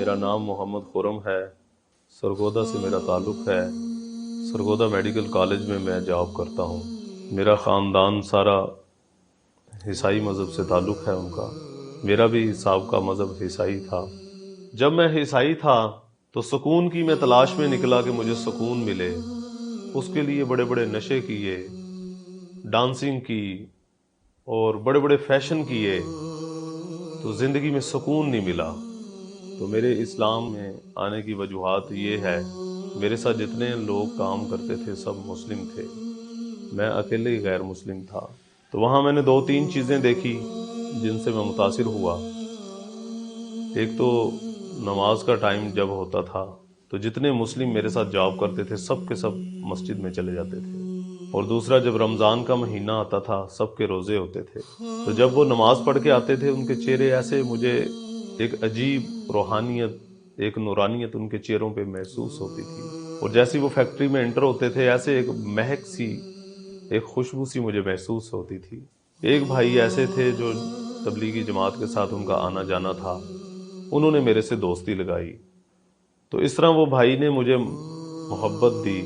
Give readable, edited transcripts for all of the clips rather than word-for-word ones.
میرا نام محمد خرم ہے، سرگودا سے میرا تعلق ہے۔ سرگودا میڈیکل کالج میں میں جاب کرتا ہوں۔ میرا خاندان سارا عیسائی مذہب سے تعلق ہے ان کا۔ میرا بھی سابقہ مذہب عیسائی تھا۔ جب میں عیسائی تھا تو سکون کی میں تلاش میں نکلا کہ مجھے سکون ملے، اس کے لیے بڑے بڑے نشے کیے، ڈانسنگ کی اور بڑے بڑے فیشن کیے، تو زندگی میں سکون نہیں ملا۔ تو میرے اسلام میں آنے کی وجوہات یہ ہے، میرے ساتھ جتنے لوگ کام کرتے تھے سب مسلم تھے، میں اکیلے ہی غیر مسلم تھا۔ تو وہاں میں نے 2-3 چیزیں دیکھی جن سے میں متاثر ہوا۔ ایک تو نماز کا ٹائم جب ہوتا تھا تو جتنے مسلم میرے ساتھ جاب کرتے تھے سب کے سب مسجد میں چلے جاتے تھے، اور دوسرا جب رمضان کا مہینہ آتا تھا سب کے روزے ہوتے تھے، تو جب وہ نماز پڑھ کے آتے تھے ان کے چہرے ایسے، مجھے ایک عجیب روحانیت، ایک نورانیت ان کے چہروں پہ محسوس ہوتی تھی، اور جیسی وہ فیکٹری میں انٹر ہوتے تھے ایسے ایک مہک سی، ایک خوشبو سی مجھے محسوس ہوتی تھی۔ ایک بھائی ایسے تھے جو تبلیغی جماعت کے ساتھ ان کا آنا جانا تھا، انہوں نے میرے سے دوستی لگائی، تو اس طرح وہ بھائی نے مجھے محبت دی،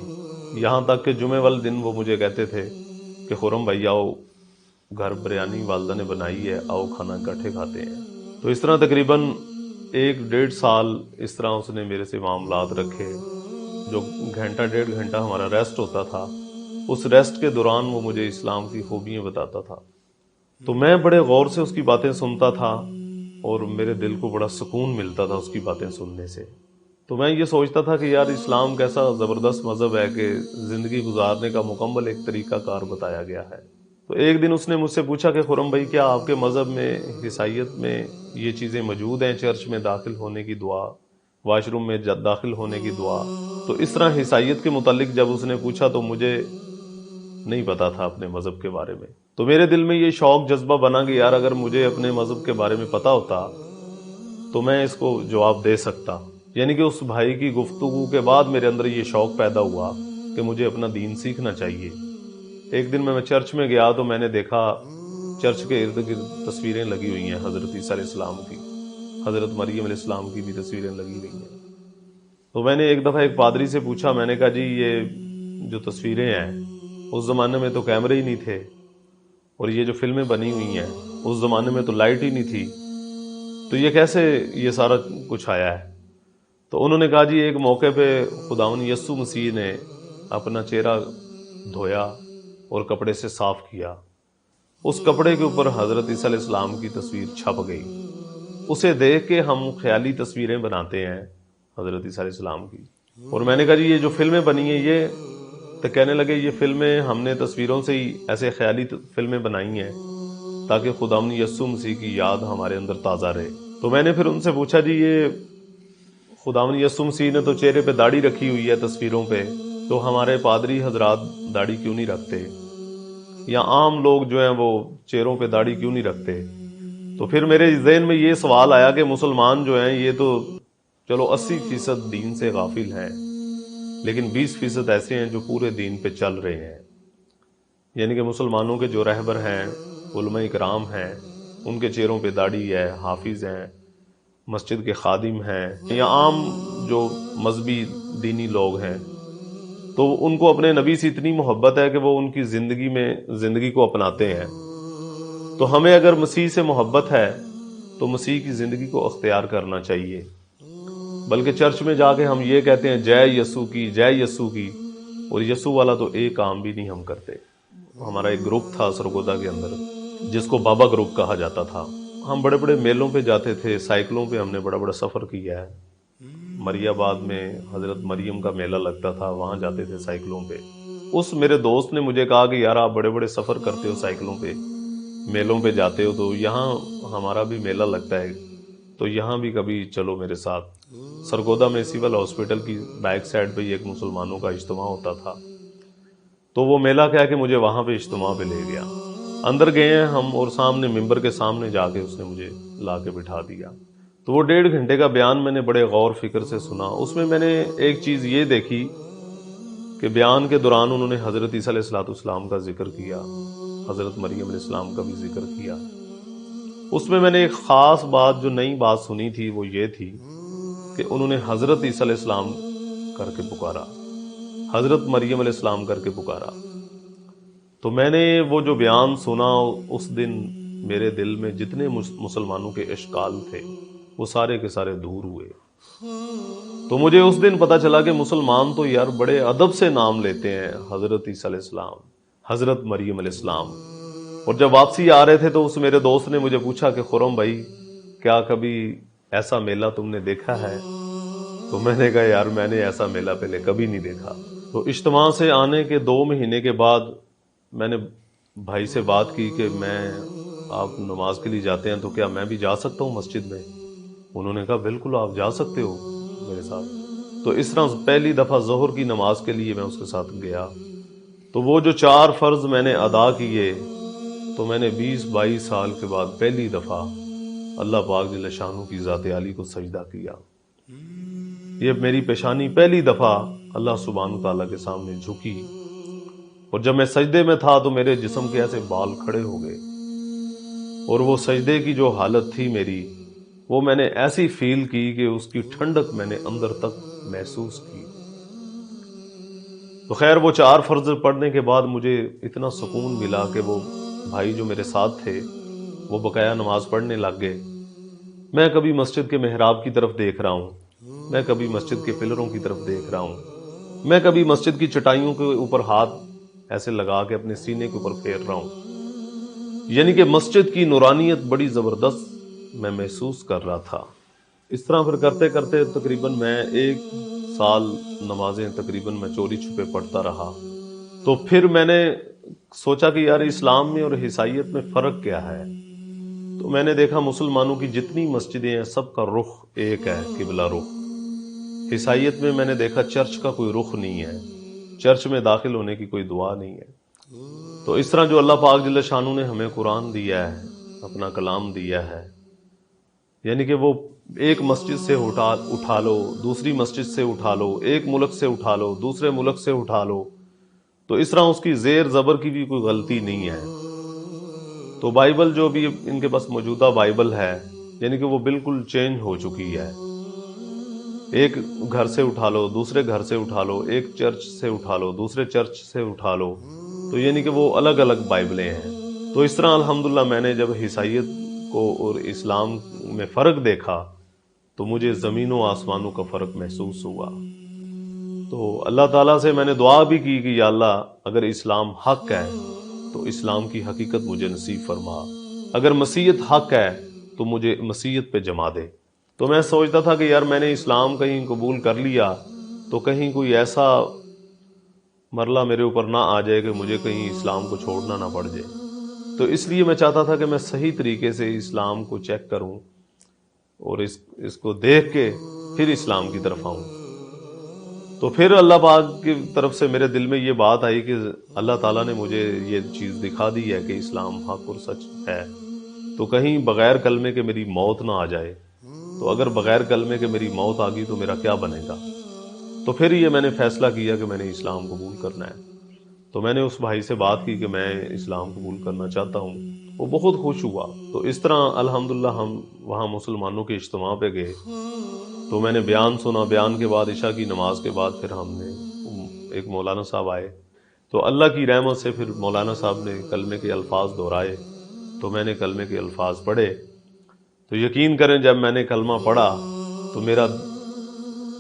یہاں تک کہ جمعے والے دن وہ مجھے کہتے تھے کہ خرم بھائی آؤ، گھر بریانی والدہ نے بنائی ہے، آؤ کھانا اکٹھے کھاتے ہیں۔ تو اس طرح تقریباً 1-1.5 سال اس طرح اس نے میرے سے معاملات رکھے۔ جو گھنٹہ 1.5 گھنٹہ ہمارا ریسٹ ہوتا تھا، اس ریسٹ کے دوران وہ مجھے اسلام کی خوبیاں بتاتا تھا، تو میں بڑے غور سے اس کی باتیں سنتا تھا اور میرے دل کو بڑا سکون ملتا تھا اس کی باتیں سننے سے۔ تو میں یہ سوچتا تھا کہ یار اسلام کیسا زبردست مذہب ہے کہ زندگی گزارنے کا مکمل ایک طریقہ کار بتایا گیا ہے۔ تو ایک دن اس نے مجھ سے پوچھا کہ خرم بھائی کیا آپ کے مذہب میں، عیسائیت میں یہ چیزیں موجود ہیں، چرچ میں داخل ہونے کی دعا، واش روم میں داخل ہونے کی دعا؟ تو اس طرح عیسائیت کے متعلق جب اس نے پوچھا تو مجھے نہیں پتا تھا اپنے مذہب کے بارے میں، تو میرے دل میں یہ شوق جذبہ بنا کہ یار اگر مجھے اپنے مذہب کے بارے میں پتا ہوتا تو میں اس کو جواب دے سکتا۔ یعنی کہ اس بھائی کی گفتگو کے بعد میرے اندر یہ شوق پیدا ہوا کہ مجھے اپنا دین سیکھنا چاہیے۔ ایک دن میں چرچ میں گیا تو میں نے دیکھا چرچ کے ارد گرد تصویریں لگی ہوئی ہیں حضرت عیسیٰ علیہ السلام کی، حضرت مریم علیہ السلام کی بھی تصویریں لگی ہوئی ہیں۔ تو میں نے ایک دفعہ ایک پادری سے پوچھا، میں نے کہا جی یہ جو تصویریں ہیں، اس زمانے میں تو کیمرے ہی نہیں تھے، اور یہ جو فلمیں بنی ہوئی ہیں اس زمانے میں تو لائٹ ہی نہیں تھی، تو یہ کیسے یہ سارا کچھ آیا ہے؟ تو انہوں نے کہا جی ایک موقع پہ خداوند یسوع مسیح نے اپنا چہرہ دھویا اور کپڑے سے صاف کیا، اس کپڑے کے اوپر حضرت عیسیٰ علیہ السلام کی تصویر چھپ گئی، اسے دیکھ کے ہم خیالی تصویریں بناتے ہیں حضرت عیسیٰ علیہ السلام کی۔ اور میں نے کہا جی یہ جو فلمیں بنی ہیں، یہ تو کہنے لگے یہ فلمیں ہم نے تصویروں سے ہی ایسے خیالی فلمیں بنائی ہیں تاکہ خداوند یسوع مسیح کی یاد ہمارے اندر تازہ رہے۔ تو میں نے پھر ان سے پوچھا جی یہ خداوند یسوع مسیح نے تو چہرے پہ داڑھی رکھی ہوئی ہے تصویروں پہ، تو ہمارے پادری حضرات داڑھی کیوں نہیں رکھتے، یا عام لوگ جو ہیں وہ چہروں پہ داڑھی کیوں نہیں رکھتے؟ تو پھر میرے ذہن میں یہ سوال آیا کہ مسلمان جو ہیں یہ تو چلو 80% دین سے غافل ہیں، لیکن 20% ایسے ہیں جو پورے دین پہ چل رہے ہیں۔ یعنی کہ مسلمانوں کے جو رہبر ہیں، علماء اکرام ہیں، ان کے چہروں پہ داڑھی ہے، حافظ ہیں، مسجد کے خادم ہیں، یا عام جو مذہبی دینی لوگ ہیں، تو ان کو اپنے نبی سے اتنی محبت ہے کہ وہ ان کی زندگی کو اپناتے ہیں۔ تو ہمیں اگر مسیح سے محبت ہے تو مسیح کی زندگی کو اختیار کرنا چاہیے، بلکہ چرچ میں جا کے ہم یہ کہتے ہیں جے یسوع کی، جے یسوع کی، اور یسوع والا تو ایک کام بھی نہیں ہم کرتے۔ ہمارا ایک گروپ تھا سرگودا کے اندر جس کو بابا گروپ کہا جاتا تھا، ہم بڑے بڑے میلوں پہ جاتے تھے، سائیکلوں پہ ہم نے بڑا بڑا سفر کیا ہے۔ مری آباد میں حضرت مریم کا میلہ لگتا تھا، وہاں جاتے تھے سائیکلوں پہ۔ اس میرے دوست نے مجھے کہا کہ یار آپ بڑے بڑے سفر کرتے ہو سائیکلوں پہ، میلوں پہ جاتے ہو، تو یہاں ہمارا بھی میلہ لگتا ہے، تو یہاں بھی کبھی چلو میرے ساتھ۔ سرگودا میں سول ہاسپٹل کی بیک سائڈ پہ ایک مسلمانوں کا اجتماع ہوتا تھا، تو وہ میلہ کہہ کے مجھے وہاں پہ اجتماع پہ لے گیا۔ اندر گئے ہیں ہم، اور سامنے ممبر کے سامنے جا کے اس نے مجھے لا کے بٹھا دیا۔ تو وہ 1.5 گھنٹے کا بیان میں نے بڑے غور فکر سے سنا۔ اس میں نے ایک چیز یہ دیکھی کہ بیان کے دوران انہوں نے حضرت عیسیٰ علیہ السلام کا ذکر کیا، حضرت مریم علیہ السلام کا بھی ذکر کیا۔ اس میں نے ایک خاص بات، جو نئی بات سنی تھی، وہ یہ تھی کہ کہ انہوں نے حضرت عیسیٰ علیہ السلام کر کے پکارا، حضرت مریم علیہ السلام کر کے پکارا۔ تو میں نے وہ جو بیان سنا، اس دن میرے دل میں جتنے مسلمانوں کے اشکال تھے وہ سارے کے سارے دور ہوئے۔ تو مجھے اس دن پتا چلا کہ مسلمان تو یار بڑے ادب سے نام لیتے ہیں، حضرت عیسیٰ علیہ السلام، حضرت مریم علیہ السلام۔ اور جب واپسی آ رہے تھے تو اس میرے دوست نے مجھے پوچھا کہ خرم بھائی، کیا کبھی ایسا میلہ تم نے دیکھا ہے؟ تو میں نے کہا یار میں نے ایسا میلہ پہلے کبھی نہیں دیکھا۔ تو اجتماع سے آنے کے 2 مہینے کے بعد میں نے بھائی سے بات کی کہ آپ نماز کے لیے جاتے ہیں تو کیا میں بھی جا سکتا ہوں مسجد میں؟ انہوں نے کہا بالکل آپ جا سکتے ہو میرے ساتھ۔ تو اس طرح پہلی دفعہ ظہر کی نماز کے لیے میں اس کے ساتھ گیا۔ تو وہ جو 4 فرض میں نے ادا کیے، تو میں نے 20-22 سال کے بعد پہلی دفعہ اللہ پاک جل شانہ کی ذات عالی کو سجدہ کیا۔ یہ میری پیشانی پہلی دفعہ اللہ سبحانہ تعالیٰ کے سامنے جھکی، اور جب میں سجدے میں تھا تو میرے جسم کے ایسے بال کھڑے ہو گئے، اور وہ سجدے کی جو حالت تھی میری، وہ میں نے ایسی فیل کی کہ اس کی ٹھنڈک میں نے اندر تک محسوس کی۔ تو خیر وہ 4 فرض پڑھنے کے بعد مجھے اتنا سکون ملا کہ وہ بھائی جو میرے ساتھ تھے وہ بقایا نماز پڑھنے لگ گئے۔ میں کبھی مسجد کے محراب کی طرف دیکھ رہا ہوں، میں کبھی مسجد کے پلروں کی طرف دیکھ رہا ہوں، میں کبھی مسجد کی چٹائیوں کے اوپر ہاتھ ایسے لگا کے اپنے سینے کے اوپر پھیر رہا ہوں۔ یعنی کہ مسجد کی نورانیت بڑی زبردست میں محسوس کر رہا تھا۔ اس طرح پھر کرتے کرتے تقریباً میں 1 سال نمازیں تقریباً میں چوری چھپے پڑھتا رہا۔ تو پھر میں نے سوچا کہ یار اسلام میں اور عیسائیت میں فرق کیا ہے؟ تو میں نے دیکھا مسلمانوں کی جتنی مسجدیں ہیں سب کا رخ ایک ہے، قبلہ رخ۔ عیسائیت میں نے دیکھا چرچ کا کوئی رخ نہیں ہے، چرچ میں داخل ہونے کی کوئی دعا نہیں ہے۔ تو اس طرح جو اللہ پاک جل شانہ نے ہمیں قرآن دیا ہے، اپنا کلام دیا ہے، یعنی کہ وہ ایک مسجد سے اٹھا لو، دوسری مسجد سے اٹھا لو، ایک ملک سے اٹھا لو، دوسرے ملک سے اٹھا لو، تو اس طرح اس کی زیر زبر کی بھی کوئی غلطی نہیں ہے۔ تو بائبل جو بھی ان کے پاس موجودہ بائبل ہے، یعنی کہ وہ بالکل چینج ہو چکی ہے۔ ایک گھر سے اٹھا لو، دوسرے گھر سے اٹھا لو، ایک چرچ سے اٹھا لو، دوسرے چرچ سے اٹھا لو، تو یعنی کہ وہ الگ الگ بائبلیں ہیں۔ تو اس طرح الحمدللہ میں نے جب عیسائیت کو اور اسلام میں فرق دیکھا تو مجھے زمین و آسمانوں کا فرق محسوس ہوا۔ تو اللہ تعالیٰ سے میں نے دعا بھی کی کہ یا اللہ اگر اسلام حق ہے تو اسلام کی حقیقت مجھے نصیب فرما، اگر مسیحیت حق ہے تو مجھے مسیحیت پہ جما دے۔ تو میں سوچتا تھا کہ یار میں نے اسلام کہیں قبول کر لیا تو کہیں کوئی ایسا مرلہ میرے اوپر نہ آ جائے کہ مجھے کہیں اسلام کو چھوڑنا نہ پڑ جائے۔ تو اس لیے میں چاہتا تھا کہ میں صحیح طریقے سے اسلام کو چیک کروں اور اس کو دیکھ کے پھر اسلام کی طرف آؤں۔ تو پھر اللہ پاک کی طرف سے میرے دل میں یہ بات آئی کہ اللہ تعالیٰ نے مجھے یہ چیز دکھا دی ہے کہ اسلام حق اور سچ ہے، تو کہیں بغیر کلمے کے میری موت نہ آ جائے۔ تو اگر بغیر کلمے کے میری موت آ گئی تو میرا کیا بنے گا؟ تو پھر یہ میں نے فیصلہ کیا کہ میں نے اسلام قبول کرنا ہے۔ تو میں نے اس بھائی سے بات کی کہ میں اسلام قبول کرنا چاہتا ہوں، وہ بہت خوش ہوا۔ تو اس طرح الحمدللہ ہم وہاں مسلمانوں کے اجتماع پہ گئے، تو میں نے بیان سنا، بیان کے بعد عشاء کی نماز کے بعد پھر ہم نے ایک مولانا صاحب آئے، تو اللہ کی رحمت سے پھر مولانا صاحب نے کلمے کے الفاظ دہرائے، تو میں نے کلمے کے الفاظ پڑھے۔ تو یقین کریں جب میں نے کلمہ پڑھا تو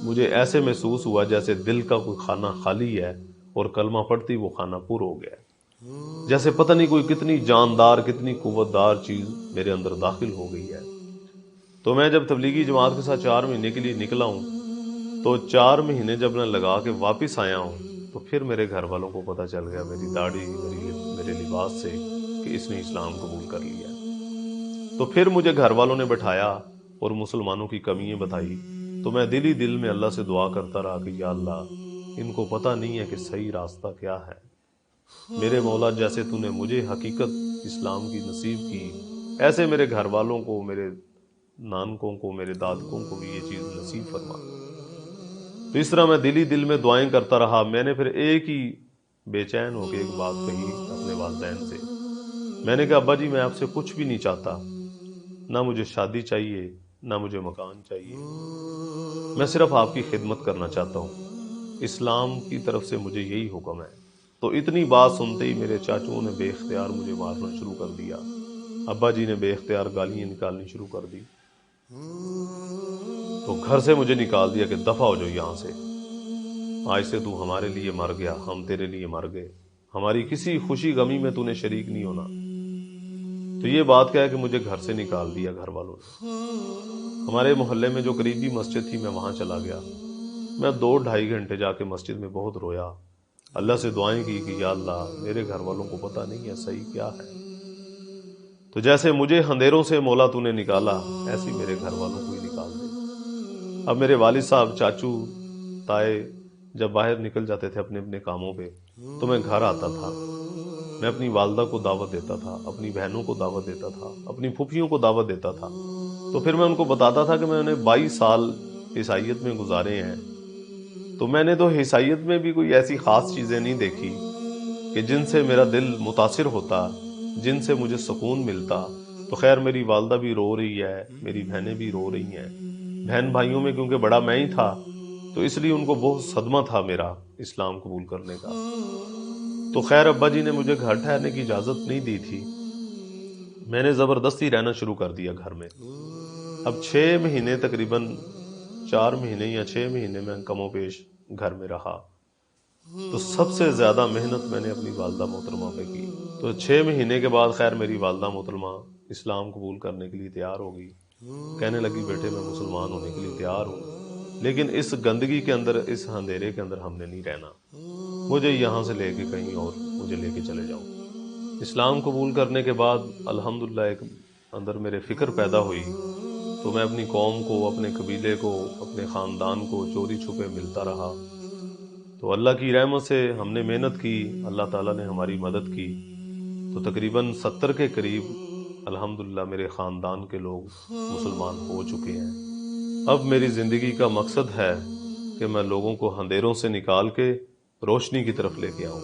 مجھے ایسے محسوس ہوا جیسے دل کا کوئی خانہ خالی ہے اور کلمہ پڑھتی وہ خانہ پر ہو گیا، جیسے پتہ نہیں کوئی کتنی جاندار کتنی قوتدار چیز میرے اندر داخل ہو گئی ہے۔ تو میں جب تبلیغی جماعت کے ساتھ 4 مہینے کے لیے نکلا ہوں، تو 4 مہینے جب میں لگا کے واپس آیا ہوں تو پھر میرے گھر والوں کو پتہ چل گیا، میری داڑھی میرے لباس سے، کہ اس نے اسلام قبول کر لیا۔ تو پھر مجھے گھر والوں نے بٹھایا اور مسلمانوں کی کمیاں بتائی، تو میں دل ہی دل میں اللہ سے دعا کرتا رہا کہ یا اللہ ان کو پتہ نہیں ہے کہ صحیح راستہ کیا ہے، میرے مولا جیسے تو نے مجھے حقیقت اسلام کی نصیب کی، ایسے میرے گھر والوں کو، میرے نانکوں کو، میرے دادکوں کو بھی یہ چیز نصیب فرما۔ تو اس طرح میں دل ہی دل میں دعائیں کرتا رہا۔ میں نے پھر ایک ہی بے چین ہو کے ایک بات کہی اپنے والدین سے، میں نے کہا ابا جی میں آپ سے کچھ بھی نہیں چاہتا، نہ مجھے شادی چاہیے، نہ مجھے مکان چاہیے، میں صرف آپ کی خدمت کرنا چاہتا ہوں، اسلام کی طرف سے مجھے یہی حکم ہے۔ تو اتنی بات سنتے ہی میرے چاچوں نے بے اختیار مجھے مارنا شروع کر دیا، ابا جی نے بے اختیار گالیاں نکالنی شروع کر دی، تو گھر سے مجھے نکال دیا کہ دفع ہو جاؤ یہاں سے، آج سے تو ہمارے لیے مر گیا، ہم تیرے لیے مر گئے، ہماری کسی خوشی غمی میں تو نے شریک نہیں ہونا۔ تو یہ بات کہہ کہ مجھے گھر سے نکال دیا گھر والوں نے۔ ہمارے محلے میں جو قریبی مسجد تھی میں وہاں چلا گیا، میں 2-2.5 گھنٹے جا کے مسجد میں بہت رویا، اللہ سے دعائیں کی کہ یا اللہ میرے گھر والوں کو پتہ نہیں ہے صحیح کیا ہے، تو جیسے مجھے اندھیروں سے مولا تو نے نکالا، ایسے میرے گھر والوں کو ہی نکال دے۔ اب میرے والد صاحب، چاچو، تائے جب باہر نکل جاتے تھے اپنے اپنے کاموں پہ تو میں گھر آتا تھا، میں اپنی والدہ کو دعوت دیتا تھا، اپنی بہنوں کو دعوت دیتا تھا، اپنی پھوپھیوں کو دعوت دیتا تھا، تو پھر میں ان کو بتاتا تھا کہ میں نے 22 سال عیسائیت میں گزارے ہیں، تو میں نے تو عیسائیت میں بھی کوئی ایسی خاص چیزیں نہیں دیکھی کہ جن سے میرا دل متاثر ہوتا، جن سے مجھے سکون ملتا۔ تو خیر میری والدہ بھی رو رہی ہے، میری بہنیں بھی رو رہی ہیں، بہن بھائیوں میں کیونکہ بڑا میں ہی تھا تو اس لیے ان کو بہت صدمہ تھا میرا اسلام قبول کرنے کا۔ تو خیر ابا جی نے مجھے گھر ٹھہرنے کی اجازت نہیں دی تھی، میں نے زبردستی رہنا شروع کر دیا گھر میں۔ اب 6 مہینے تقریباً 4 مہینے یا 6 مہینے میں کم و بیش گھر میں رہا، تو سب سے زیادہ محنت میں نے اپنی والدہ محترمہ پہ کی۔ تو 6 مہینے کے بعد خیر میری والدہ محترمہ اسلام قبول کرنے کے لیے تیار ہو گئی، کہنے لگی بیٹے میں مسلمان ہونے کے لیے تیار ہوں، لیکن اس گندگی کے اندر، اس اندھیرے کے اندر ہم نے نہیں رہنا، مجھے یہاں سے لے کے کہیں اور مجھے لے کے چلے جاؤ۔ اسلام قبول کرنے کے بعد الحمدللہ ایک اندر میرے فکر پیدا ہوئی، تو میں اپنی قوم کو، اپنے قبیلے کو، اپنے خاندان کو چوری چھپے ملتا رہا۔ تو اللہ کی رحمت سے ہم نے محنت کی، اللہ تعالیٰ نے ہماری مدد کی، تو تقریباً 70 کے قریب الحمدللہ میرے خاندان کے لوگ مسلمان ہو چکے ہیں۔ اب میری زندگی کا مقصد ہے کہ میں لوگوں کو اندھیروں سے نکال کے روشنی کی طرف لے کے آؤں۔